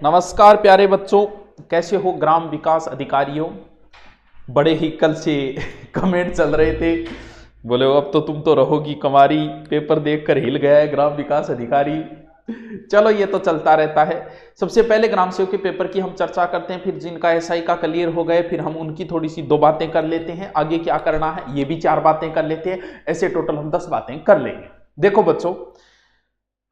नमस्कार प्यारे बच्चों, कैसे हो ग्राम विकास अधिकारियों। बड़े ही कल से कमेंट चल रहे थे, बोले अब तो तुम तो रहोगी कमारी, पेपर देखकर हिल गया है ग्राम विकास अधिकारी। चलो ये तो चलता रहता है। सबसे पहले ग्राम सेवक के पेपर की हम चर्चा करते हैं, फिर जिनका एसआई का क्लियर हो गए फिर हम उनकी थोड़ी सी 2 बातें कर लेते हैं, आगे क्या करना है ये भी 4 बातें कर लेते हैं, ऐसे टोटल हम 10 बातें कर लेंगे। देखो बच्चों,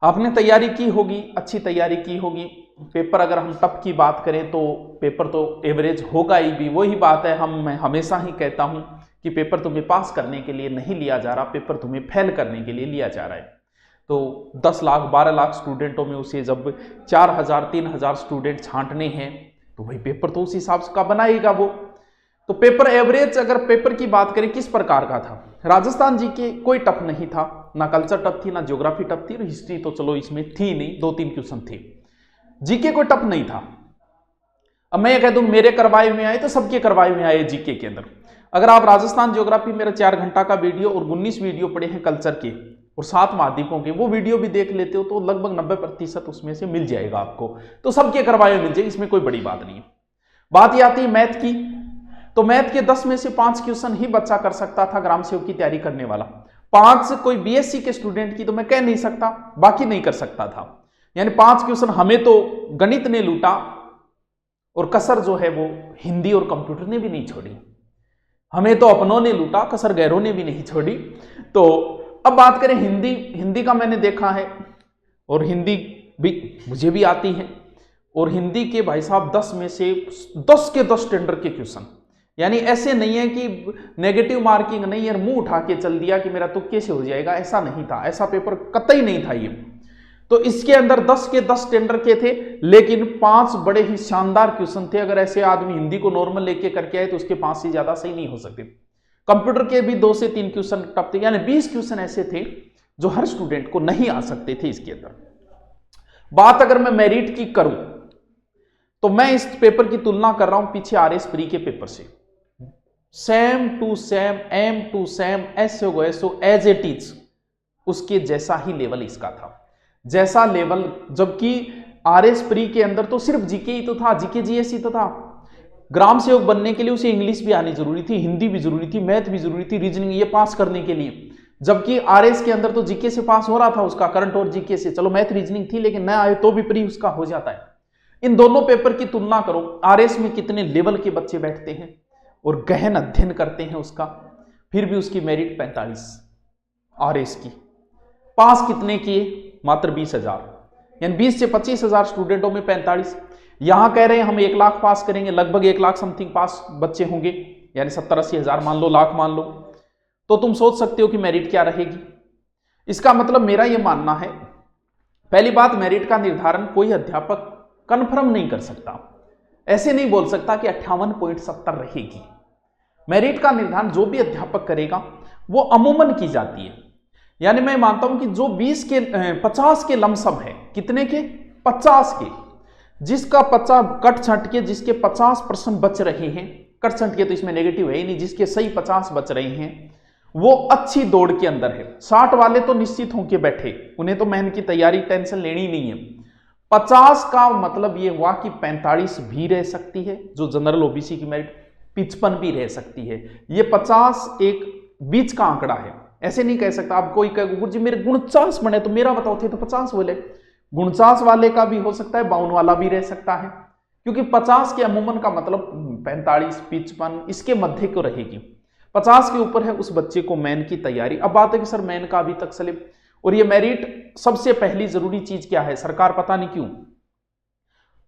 आपने तैयारी की होगी, अच्छी तैयारी की होगी। पेपर अगर हम टफ की बात करें तो पेपर तो एवरेज होगा ही भी। वही बात है, मैं हमेशा ही कहता हूं कि पेपर तुम्हें पास करने के लिए नहीं लिया जा रहा, पेपर तुम्हें फेल करने के लिए लिया जा रहा है। तो 10 लाख 12 लाख स्टूडेंटों में उसे जब 4000 3000 स्टूडेंट छांटने हैं तो वही पेपर तो उस हिसाब का बनाएगा वो। तो पेपर एवरेज अगर पेपर की बात करें किस प्रकार का था, राजस्थान जी के कोई टफ नहीं था, ना कल्चर टफ थी ना ज्योग्राफी टफ थी, हिस्ट्री तो चलो इसमें थी नहीं, 2-3 क्वेश्चन थे। जीके कोई टफ नहीं था। अब मैं कह दूं मेरे करवाए में आए तो सबके करवाए में आए जीके के अंदर। अगर आप राजस्थान ज्योग्राफी मेरा 4 घंटा का वीडियो और 19 वीडियो पड़े हैं कल्चर के और 7 महाद्वीपों के, वो वीडियो भी देख लेते हो तो लगभग 90% उसमें से मिल जाएगा आपको। तो सबके करवाए मिल जाएगी, इसमें कोई बड़ी बात नहीं है। बात ये आती है मैथ की, तो मैथ के 10 में से 5 क्वेश्चन ही बच्चा कर सकता था ग्राम सेवक की तैयारी करने वाला। 5 कोई बीएससी के स्टूडेंट की तो मैं कह नहीं सकता, बाकी नहीं कर सकता था। यानी 5 क्वेश्चन हमें तो गणित ने लूटा और कसर जो है वो हिंदी और कंप्यूटर ने भी नहीं छोड़ी। हमें तो अपनों ने लूटा, कसर गैरों ने भी नहीं छोड़ी। तो अब बात करें हिंदी का मैंने देखा है और हिंदी भी मुझे भी आती है। और हिंदी के भाई साहब 10 में से 10 के 10 टेंडर के क्वेश्चन, यानी ऐसे नहीं है कि नेगेटिव मार्किंग नहीं है, मुंह उठा के चल दिया कि मेरा तुक्के से हो जाएगा, ऐसा नहीं था, ऐसा पेपर कतई नहीं था ये। तो इसके अंदर 10 के 10 टेंडर के थे, लेकिन 5 बड़े ही शानदार क्वेश्चन थे। अगर ऐसे आदमी हिंदी को नॉर्मल लेके करके आए तो उसके 5 से ज्यादा सही नहीं हो सकते। कंप्यूटर के भी 2 से 3 क्वेश्चन टफ थे, यानी 20 क्वेश्चन ऐसे थे जो हर स्टूडेंट को नहीं आ सकते थे इसके अंदर। बात अगर मैं मेरिट की करूं तो मैं इस पेपर की तुलना कर रहा हूं पीछे आरएस प्री के पेपर से। सेम टू सेम, एम to same, SO as it is उसके जैसा ही लेवल इसका था, जैसा लेवल। जबकि आरएस प्री के अंदर तो सिर्फ जीके ही तो था, जीके जीएस ही तो था। ग्राम सेवक बनने के लिए उसे इंग्लिश भी आनी जरूरी थी, हिंदी भी जरूरी थी, मैथ भी जरूरी थी, रीजनिंग, ये पास करने के लिए। जबकि आरएस के अंदर तो जीके से पास हो रहा था उसका, करंट और जीके से। चलो मैथ रीजनिंग थी लेकिन न आए तो भी प्री उसका हो जाता है। इन दोनों पेपर की तुलना करो, आरएस में कितने लेवल के बच्चे बैठते हैं और गहन अध्ययन करते हैं उसका, फिर भी उसकी मेरिट 45 आरएस की। पास कितने किए? मात्र 20,000, यानी 20 से 25,000 स्टूडेंटों में 45। यहां कह रहे हैं हम 1 लाख पास करेंगे, लगभग 1 लाख समथिंग पास बच्चे होंगे, यानी 70-80 हजार मान लो, लाख मान लो। तो तुम सोच सकते हो कि मेरिट क्या रहेगी। इसका मतलब मेरा यह मानना है, पहली बात, मेरिट का निर्धारण कोई अध्यापक कंफर्म नहीं कर सकता। ऐसे नहीं बोल सकता कि 58.70 रहेगी। मेरिट का निर्धारण जो भी अध्यापक करेगा वो अमूमन की जाती है। यानी मैं मानता हूं कि जो 50 के लमसम है, कितने के? 50 के, जिसका 50 कट छट के जिसके 50% बच रहे हैं, कट छट के तो इसमें नेगेटिव है ही नहीं, जिसके सही 50 बच रहे हैं वो अच्छी दौड़ के अंदर है। 60 वाले तो निश्चित होकर बैठे, उन्हें तो मेहनत की तैयारी टेंशन लेनी नहीं है। 50 का मतलब ये हुआ कि 45 भी रह सकती है, जो जनरल ओबीसी की मेरिट 55 भी रह सकती है। ये 50 एक बीच का आंकड़ा है। ऐसे नहीं कह सकता आप, कोई कहे गुरुजी मेरे 49 बने तो मेरा बताओ थे तो 50 बोले। 49 वाले का भी हो सकता है, 52 वाला भी रह सकता है, क्योंकि 50 के अमूमन का मतलब 45 55 इसके मध्य को रहेगी। 50 के ऊपर है उस बच्चे को मैन की तैयारी। अब बात है कि सर मैन का अभी तक स्लिप, और ये मेरिट सबसे पहली जरूरी चीज क्या है, सरकार पता नहीं क्यों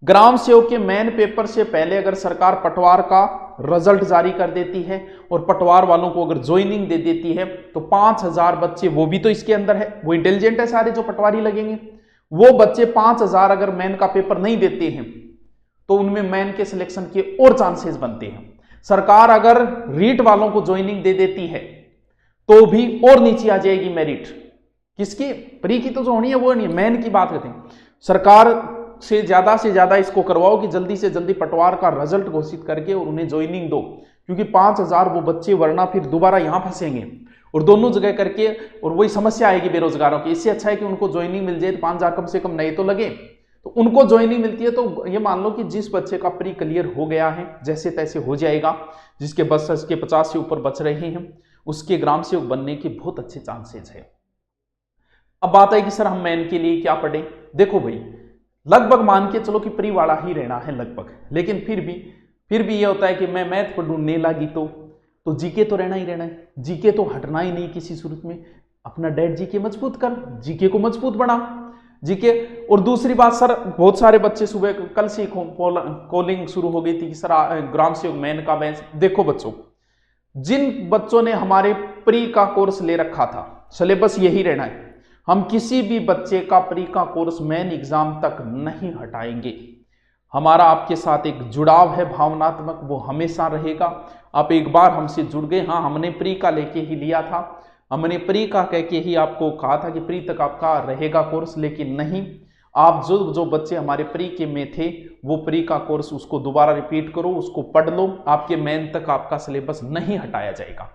ग्राम सेवक के मेन पेपर से पहले अगर सरकार पटवार का रिजल्ट जारी कर देती है और पटवार वालों को अगर ज्वाइनिंग दे देती है तो 5,000 बच्चे, वो भी तो इसके अंदर है, वो इंटेलिजेंट है सारे जो पटवारी लगेंगे, वो बच्चे 5,000 अगर मैन का पेपर नहीं देते हैं तो उनमें मैन के सिलेक्शन के और चांसेस बनते हैं। सरकार अगर रीट वालों को ज्वाइनिंग दे देती है तो भी और नीचे आ जाएगी मेरिट। किसकी? प्री की तो जो होनी है वो नहीं, मैन की बात करते हैं। सरकार से ज्यादा इसको करवाओ कि जल्दी से जल्दी पटवार का रिजल्ट घोषित करके और उन्हें ज्वाइनिंग दो, क्योंकि 5,000 वो बच्चे वरना फिर दोबारा यहां फंसेंगे और दोनों जगह करके, और वही समस्या आएगी बेरोजगारों की। इससे अच्छा है कि उनको ज्वाइनिंग मिल जाए, 5,000 कम से कम नए तो लगे, तो उनको ज्वाइनिंग मिलती है। तो ये मान लो कि जिस बच्चे का प्री क्लियर हो गया है, जैसे तैसे हो जाएगा, जिसके बस के 50 से ऊपर बच रहे हैं, उसके ग्राम सेवक बनने के बहुत अच्छे चांसेस है। अब बात है कि सर हम मैन के लिए क्या पढ़ें। देखो भाई, लगभग मान के चलो कि प्री वाला ही रहना है लगभग, लेकिन फिर भी ये होता है कि मैं मैथ पढ़ूं नहीं लगी तो जीके तो रहना ही रहना है, जीके तो हटना ही नहीं किसी सूरत में। अपना डेड जीके मजबूत कर, जीके को मजबूत बना जीके। और दूसरी बात सर, बहुत सारे बच्चे सुबह कल से कॉलिंग शुरू हो गई थी कि सर ग्राम सेवक मैन का बैच। देखो बच्चों, जिन बच्चों ने हमारे प्री का कोर्स ले रखा था, सिलेबस यही रहना है, हम किसी भी बच्चे का प्री का कोर्स मेन एग्जाम तक नहीं हटाएंगे। हमारा आपके साथ एक जुड़ाव है भावनात्मक, वो हमेशा रहेगा। आप एक बार हमसे जुड़ गए, हाँ हमने प्री का लेके ही लिया था, हमने प्री का कह के ही आपको कहा था कि प्री तक आपका रहेगा कोर्स, लेकिन नहीं, आप जो बच्चे हमारे प्री के में थे वो प्री का कोर्स उसको दोबारा रिपीट करो, उसको पढ़ लो, आपके मेन तक आपका सिलेबस नहीं हटाया जाएगा।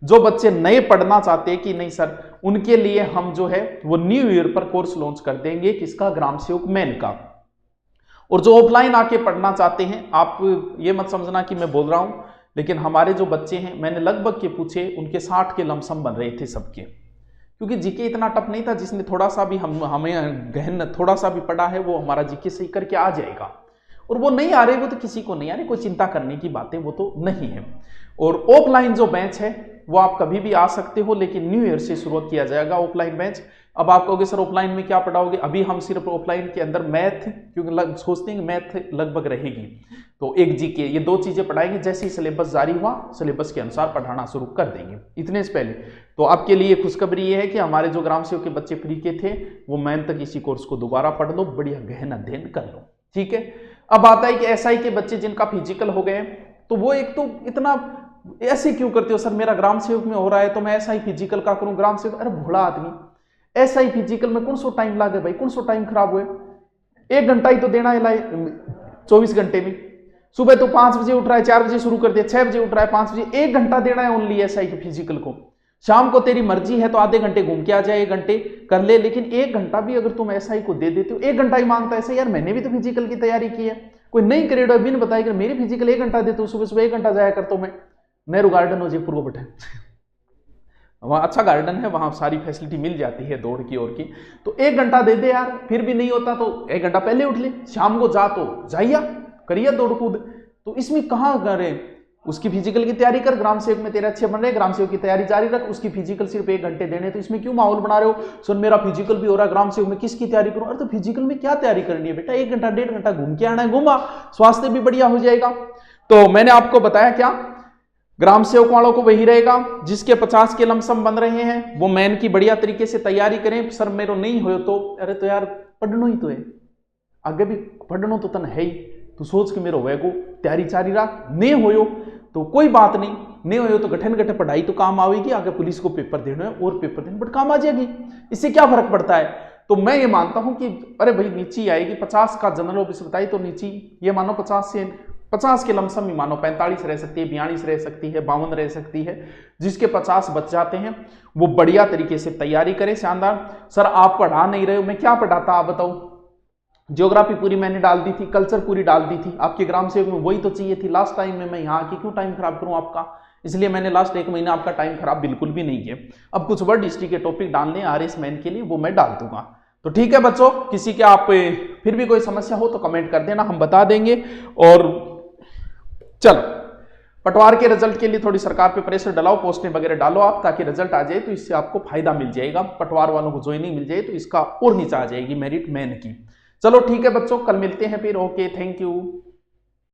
जो बच्चे नए पढ़ना चाहते हैं कि नहीं सर, उनके लिए हम जो है वो न्यू ईयर पर कोर्स लॉन्च कर देंगे, किसका, ग्राम सेवक मैन का। और जो ऑफलाइन आके पढ़ना चाहते हैं, आप ये मत समझना कि मैं बोल रहा हूं, लेकिन हमारे जो बच्चे हैं, मैंने लगभग के पूछे, उनके 60 के लमसम बन रहे थे सबके, क्योंकि जीके इतना टफ नहीं था। जिसने थोड़ा सा भी हमें गहन थोड़ा सा भी पढ़ा है वो हमारा जीके सही करके आ जाएगा। और वो नहीं आ रहे, वो तो किसी को नहीं आ रही, कोई चिंता करने की बातें वो तो नहीं है। और ऑफलाइन जो बैच है वो आप कभी भी आ सकते हो, लेकिन न्यू ईयर से शुरुआत किया जाएगा ऑफलाइन बैच। अब आप कहोगे सर ऑफलाइन में क्या पढ़ाओगे, अभी हम सिर्फ ऑफलाइन के अंदर मैथ, क्योंकि सोचते हैं मैथ लगभग रहेगी, तो एक जीके, ये दो चीजें पढ़ाएंगे। जैसे ही सिलेबस जारी हुआ, सिलेबस के अनुसार पढ़ाना शुरू कर देंगे। इतने से पहले तो आपके लिए खुशखबरी ये है कि हमारे जो ग्राम सेवक के बच्चे फ्री के थे, वो मैन तक इसी कोर्स को दोबारा पढ़ लो, बढ़िया गहन अध्ययन कर लो, ठीक है। अब आता है कि एसआई के बच्चे जिनका फिजिकल हो गए, तो वो एक तो इतना ऐसे क्यों करते हो सर, मेरा ग्राम सेवक में हो रहा है तो मैं एसआई फिजिकल का करूं, ग्राम सेवक, अरे भोला आदमी, एसआई फिजिकल में कौन सा टाइम लागे भाई, कौन सा टाइम खराब हुए, 1 घंटा ही तो देना है 24 घंटे में। सुबह तो 5 बजे उठ रहा है, 4 बजे शुरू कर दिया, 6 बजे उठ रहा है, 5 बजे, 1 घंटा देना है ओनली एसआई के फिजिकल को। शाम को तेरी मर्जी है तो आधे घंटे घूम के आ जाए, 1 घंटे कर ले, लेकिन 1 घंटा भी अगर तुम एसआई को दे देते हो, 1 घंटा ही मांगता है ऐसे, यार मैंने भी तो फिजिकल की तैयारी की है, कोई नई क्रेड बिन बताया कि मेरी फिजिकल 1 घंटा देते हो, सुबह सुबह 1 घंटा जाया करता हूं मैं नेहरू गार्डन हो जयपुर को बैठे वहां अच्छा गार्डन है, वहां सारी फैसिलिटी मिल जाती है दौड़ की और की, तो 1 घंटा दे दे यार, फिर भी नहीं होता तो 1 घंटा पहले उठ ले, शाम को जा तो जाइया करिए दौड़ कूद, तो इसमें कहां करें, उसकी फिजिकल की तैयारी कर, ग्राम सेवक में तेरे अच्छे बन रहे, ग्राम सेवक की तैयारी जारी रख, उसकी फिजिकल सिर्फ 1 घंटे देने, तो इसमें क्यों माहौल बना रहे हो, सुन मेरा फिजिकल भी हो रहा है, ग्राम सेवक में किसकी तैयारी करूं, अरे तो फिजिकल में क्या तैयारी करनी है बेटा, 1 घंटा 1.5 घंटा घूम के आना है, घूमा, स्वास्थ्य भी बढ़िया हो जाएगा। तो मैंने आपको बताया क्या, ग्राम सेवक वालों को वही रहेगा, जिसके 50 के लमसम बन रहे हैं वो मैन की बढ़िया तरीके से तैयारी करें। सर मेरो नहीं हो तो, अरे तो यार पढ़नो ही तो है, आगे भी पढ़नो तो तन है ही, तू सोच के मेरो वेगो तैयारी जारी रख, नहीं होयो तो कोई बात नहीं होयो तो गठन गठन पढ़ाई तो काम आवेगी, आगे पुलिस को पेपर देना है और पेपर देने बट काम आ जाएगी, इससे क्या फर्क पड़ता है। तो मैं ये मानता हूं कि अरे भाई नीचे आएगी, 50 का जनरल ऑफिस बताई तो नीचे ये मानो 50 के लमसम ही मानो 45 रह सकती है, 42 रह सकती है, 52 रह सकती है, जिसके 50 बच जाते हैं वो बढ़िया तरीके से तैयारी करें, शानदार। सर आप पढ़ा नहीं रहे हो, मैं क्या पढ़ाता आप बताओ, ज्योग्राफी पूरी मैंने डाल दी थी, कल्चर पूरी डाल दी थी, आपके ग्राम सेवक में वही तो चाहिए थी। लास्ट टाइम में मैं यहाँ आके क्यों टाइम खराब करूं आपका, इसलिए मैंने लास्ट 1 महीना आपका टाइम खराब बिल्कुल भी नहीं किया। अब कुछ वर्ड हिस्ट्री के टॉपिक डालने आरएस मैन के लिए वो मैं डाल दूंगा। तो ठीक है बच्चों, किसी के आप फिर भी कोई समस्या हो तो कमेंट कर देना, हम बता देंगे। और चलो पटवार के रिजल्ट के लिए थोड़ी सरकार पे प्रेशर डालो, पोस्टें वगैरह डालो आप, ताकि रिजल्ट आ जाए तो इससे आपको फायदा मिल जाएगा, पटवार वालों को ज्वाइनिंग मिल जाए तो इसका और नीचे आ जाएगी मेरिट मैन की। चलो ठीक है बच्चों, कल मिलते हैं फिर, ओके थैंक यू।